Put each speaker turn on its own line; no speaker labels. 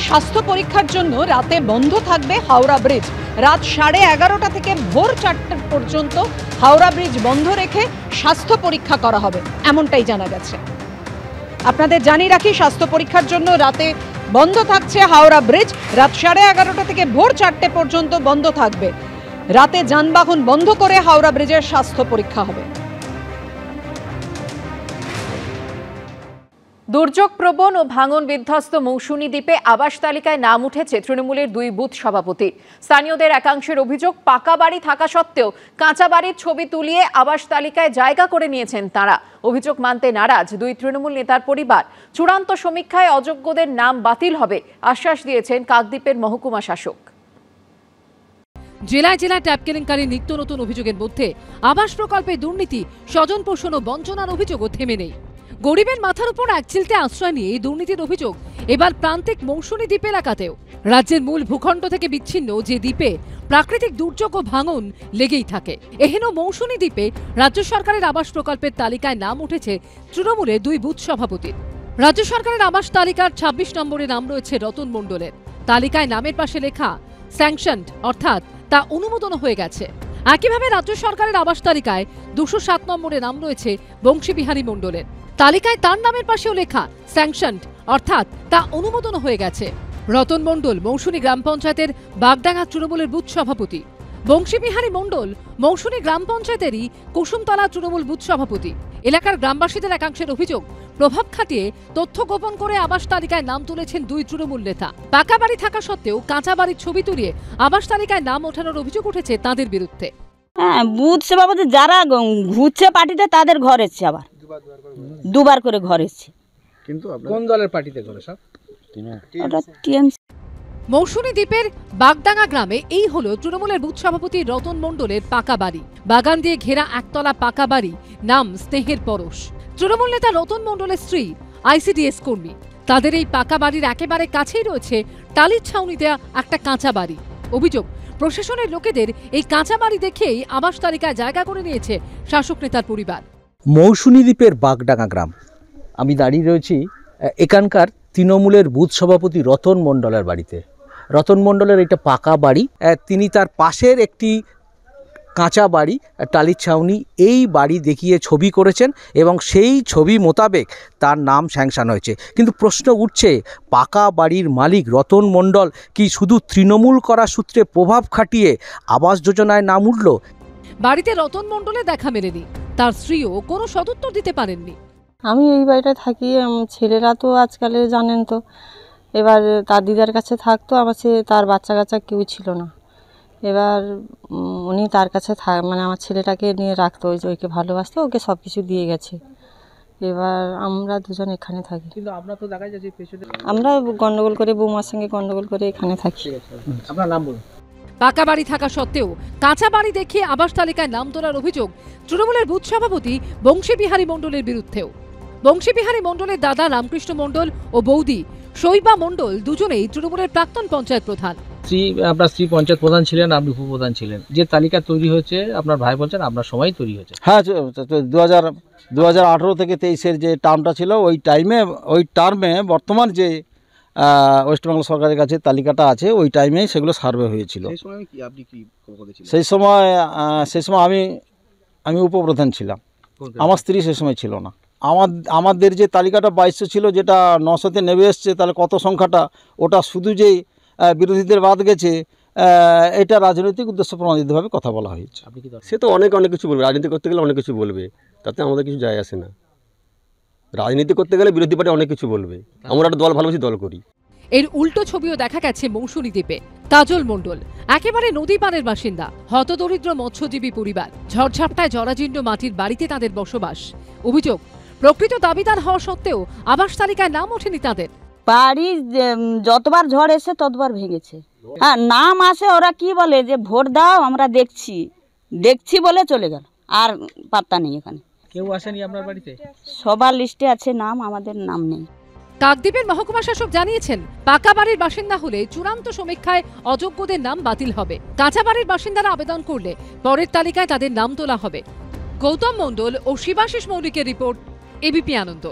স্বাস্থ্য পরীক্ষার জন্য রাতে বন্ধ থাকবে হাওড়া ব্রিজ। রাত 11:30 থেকে ভোর 4টা পর্যন্ত হাওড়া ব্রিজ বন্ধ রেখে স্বাস্থ্য পরীক্ষা করা হবে, এমনটাই জানা গেছে। আপনাদের জানিয়ে রাখি, স্বাস্থ্য পরীক্ষার জন্য রাতে বন্ধ থাকছে হাওড়া ব্রিজ। রাত 11:30 থেকে ভোর 4টে পর্যন্ত বন্ধ থাকবে। রাতে যানবাহন বন্ধ করে হাওড়া ব্রিজের স্বাস্থ্য পরীক্ষা হবে।
দুর্যোগ প্রবণ ও ভাঙন বিধ্বস্ত মৌসুমী দ্বীপে আবাস তালিকায় নাম উঠেছে তৃণমূলের 2 বুথ সভাপতি। স্থানীয়দের একাংশের অভিযোগ, পাকা বাড়ি থাকা সত্ত্বেও কাঁচা বাড়ির ছবি তুলিয়ে আবাস তালিকায় জায়গা করে নিয়েছেন তাঁরা। অভিযোগ মানতে নারাজ 2 তৃণমূল নেতার পরিবার। চূড়ান্ত সমীক্ষায় অযোগ্যদের নাম বাতিল হবে আশ্বাস দিয়েছেন কাকদ্বীপের মহকুমা শাসক।
জেলায় জেলায় ট্যাপ কেলেঙ্কারির নিত্য নতুন অভিযোগের মধ্যে আবাস প্রকল্পে দুর্নীতি, স্বজন পোষণ ও বঞ্চনার অভিযোগও থেমে নেই। গরিবের মাথার উপর একচিলতে আশ্রয় নিয়ে এই দুর্নীতির অভিযোগ এবার প্রান্তিক মৌসুমী দ্বীপ এলাকাতেও। রাজ্যের মূল ভূখণ্ড থেকে বিচ্ছিন্ন যে দ্বীপে প্রাকৃতিক দুর্যোগ ও ভাঙন লেগেই থাকে, এহেন মৌসুমী দ্বীপে রাজ্য সরকারের আবাস প্রকল্পের তালিকায় নাম উঠেছে তৃণমূলের 2 বুথ সভাপতির। রাজ্য সরকারের আবাস তালিকার 26 নম্বরে নাম রয়েছে রতন মণ্ডলের। তালিকায় নামের পাশে লেখা স্যাংশনড, অর্থাৎ তা অনুমোদন হয়ে গেছে। একইভাবে রাজ্য সরকারের আবাস তালিকায় 207 নম্বরে নাম রয়েছে বংশীবিহারী মণ্ডলের। তালিকায় তার নামের পাশেও লেখা স্যাংশনড, অর্থাৎ তা অনুমোদন হয়ে গেছে। রতন মণ্ডল মৌসুমী গ্রাম পঞ্চায়েতের বাগডাঙ্গা তৃণমূলের বুথ সভাপতি। বংশীবিহারী মণ্ডল মৌসুমী গ্রাম পঞ্চায়েতেরই কুসুমতলা তৃণমূল বুথ সভাপতি। এলাকার গ্রামবাসীদের একাংশের অভিযোগ, প্রভাব খাটিয়ে তথ্য গোপন করে আবাস তালিকায় নাম তুলেছেন 2 তৃণমূল নেতা। পাকা বাড়ি থাকা সত্ত্বেও কাঁচা বাড়ির ছবি তুলিয়ে আবাস তালিকায় নাম ওঠানোর অভিযোগ উঠেছে তাদের বিরুদ্ধে।
হ্যাঁ, বুথ সভাপতি যারা ঘুরছে পার্টিতে তাদের ঘর এসছে, আবার দুবার করে ঘর এসছে। কিন্তু
কোন দলের পার্টিতে ঘর সব?
মৌসুমী দ্বীপের বাগডাঙ্গা গ্রামে এই হলো তৃণমূলের বুথ সভাপতি রতন মণ্ডলের পাকা বাড়ি। বাগান দিয়ে ঘেরা একতলা পাকা বাড়ি, নাম স্নেহের পরশ। তৃণমূল নেতা রতন মণ্ডলের স্ত্রী ICDS কর্মী। তাদের এই পাকা বাড়ির একেবারে কাছেই রয়েছে টালির ছাউনি দেয়া একটা কাঁচা বাড়ি। অভিযোগ, প্রশাসনের লোকেদের এই কাঁচা বাড়ি দেখেই আবাস তালিকায় জায়গা করে নিয়েছে শাসক নেতার পরিবার।
মৌসুমী দ্বীপের বাগডাঙ্গা গ্রাম, আমি দাঁড়িয়ে রয়েছি এখানকার তৃণমূলের বুথ সভাপতি রতন মণ্ডলের বাড়িতে। রতন মণ্ডলের এটা পাকা বাড়ি, তিনি তার পাশের একটি কাঁচা বাড়ি টালির ছাউনি, এই বাড়ি দেখিয়ে ছবি করেছেন এবং সেই ছবি মোতাবেক তার নাম স্যাংশন হয়েছে। কিন্তু প্রশ্ন উঠছে, পাকা বাড়ির মালিক রতন মণ্ডল কি শুধু তৃণমূল করা সূত্রে প্রভাব খাটিয়ে আবাস যোজনায় নাম উঠল?
বাড়িতে রতন মণ্ডলের দেখা মেলেনি, তার স্ত্রীও কোনো সদুত্তর দিতে পারেননি।
আমি এই বাড়িটা থাকি, ছেলেরা তো আজকালে জানেন তো, এবার তার দিদার কাছে থাকতো, আমার তার বাচ্চা কাচ্চা কেউ ছিল না। এবার উনি তার কাছে মানে আমার ছেলেটাকে নিয়ে রাখতো, ওইকে ভালোবাসতো, ওকে সব কিছু দিয়ে গেছে। এবার আমরা দুজন এখানে থাকি।
কিন্তু আমরা তো দেখা যাচ্ছে
আমরা গন্ডগোল করে, বৌমার সঙ্গে গন্ডগোল করে এখানে থাকি।
আপনার নাম বলুন।
পাকা বাড়ি থাকা সত্ত্বেও কাঁচা বাড়ি দেখিয়ে আবাস তালিকায় নাম তোলার অভিযোগ তৃণমূলের বুথ সভাপতি বংশীবিহারী মণ্ডলের বিরুদ্ধেও। বংশীবিহারী মণ্ডলের দাদা রামকৃষ্ণ মণ্ডল ও বৌদি শৈবা মণ্ডল দুজনেই তৃণমূলের প্রাক্তন পঞ্চায়েত প্রধান।
আপনার স্ত্রী পঞ্চায়েত প্রধান ছিলেন, আপনি উপপ্রধান ছিলেন। যে তালিকা তৈরি হয়েছে আপনার ভাই বলছেন আপনার সময় তৈরি হয়েছে।
হ্যাঁ, 2018 থেকে 23-এর যে টার্মটা ছিল, ওই টার্মে বর্তমান যে ওয়েস্টবেঙ্গল সরকারের কাছে তালিকাটা আছে, ওই টাইমে সেগুলো সার্ভে হয়েছিল। সেই সময় আমি উপপ্রধান ছিলাম, আমার স্ত্রী সেই সময় ছিল না। আমাদের যে তালিকাটা 2200 ছিল, যেটা 900-তে নেমে এসছে, তাহলে কত সংখ্যাটা, ওটা শুধু যেই বিরোধীদের বাদ গেছে, এটা রাজনৈতিক উদ্দেশ্য প্রণোদিতভাবে কথা বলা হয়েছে।
সে তো অনেক কিছু বলবে, রাজনীতি করতে গেলে অনেক কিছু বলবে, তাতে আমাদের কিছু যায় আসে না। রাজনীতি করতে গেলে বিরোধী পার্টি অনেক কিছু বলবে, আমরা একটা দল ভালোবাসি, দল করি।
এর উল্টো ছবিও দেখা গেছে মৌসুমী দ্বীপে। তাজল মণ্ডল একেবারে নদী পাড়ের বাসিন্দা, হতদরিদ্র মৎস্যজীবী পরিবার। ঝড়ঝাপটায় জরাজীর্ণ মাটির বাড়িতে তাদের বসবাস। অভিযোগ, প্রকৃত দাবিদার হওয়া সত্ত্বেও আবাস তালিকায় নাম ওঠেনি তাদের।
বাড়ি যতবার ঝড় এসে ততবার ভেঙেছে। হ্যাঁ, নাম আসে, ওরা কি বলে যে ভোট দাও, আমরা দেখছি বলে চলে গেল, আর পাত্তা নেই। এখানে
কেউ আসেনি আপনার বাড়িতে?
সবার লিস্টে আছে নাম, আমাদের নাম নেই।
কাকদ্বীপের মহকুমা শাসক জানিয়েছেন, পাকা বাড়ির বাসিন্দা হলে চূড়ান্ত সমীক্ষায় অযোগ্যদের নাম বাতিল হবে। কাঁচা বাড়ির বাসিন্দারা আবেদন করলে পরের তালিকায় তাদের নাম তোলা হবে। গৌতম মণ্ডল ও শিবাশিস মৌলিকের রিপোর্ট, এবিপি আনন্দ।